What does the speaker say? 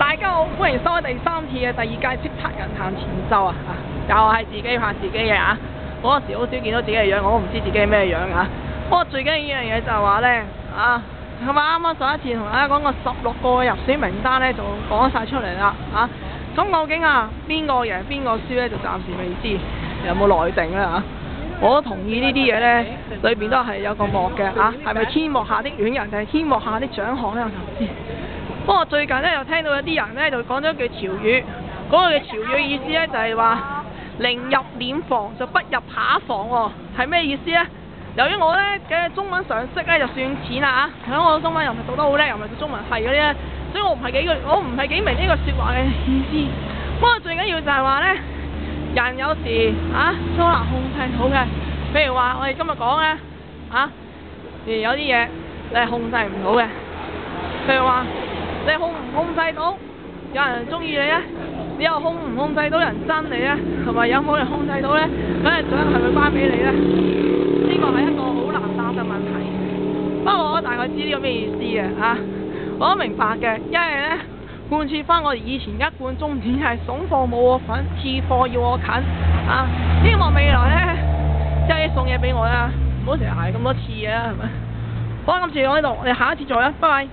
大家好，歡迎收睇第3次嘅第2屆叱咤人談前奏啊！又係自己拍自己嘅啊！嗰陣時好少見到自己嘅樣，我都唔知自己係咩樣啊！不過最緊要一樣嘢就係話咧啊，係咪啱啱上一次同大家講個16個入選名單咧，就講晒出嚟啦啊！咁究竟啊邊個贏邊個輸咧，就暫時未知，有冇內定咧啊？我都同意呢啲嘢咧，裏邊都係有個幕嘅啊，係咪天幕下的戀人定係天幕下的獎項咧？我就唔知。不過最近咧又聽到有啲人咧就講咗句潮語，嗰句潮語意思咧就係話寧入殮房就不入扒房喎，係咩意思咧？由於我咧嘅中文常識咧就算淺啦嚇，喺我中文又唔係讀得好叻，又唔係讀中文系嗰啲咧，所以我唔係幾明呢個説話嘅意思。不過最緊要就係話咧，人有時都難控制到嘅，譬如話我哋今日講咧有啲嘢你係控制唔到嘅，譬如話。你控唔控制到有人中意你咧？你又控唔控制到人憎你咧？同埋有冇人控制到咧？嗰隻獎係咪頒俾你咧？呢個係一個好難答嘅問題。不過我大概知呢個咩意思嘅我都明白嘅，因為咧貫徹翻我哋以前一貫宗旨係送貨冇我份，次貨要我近希望未來咧即係送嘢俾我啦，唔好成日捱咁多次嘅啦，係咪？好啦，今次講呢度，我哋下一次再啦，拜拜。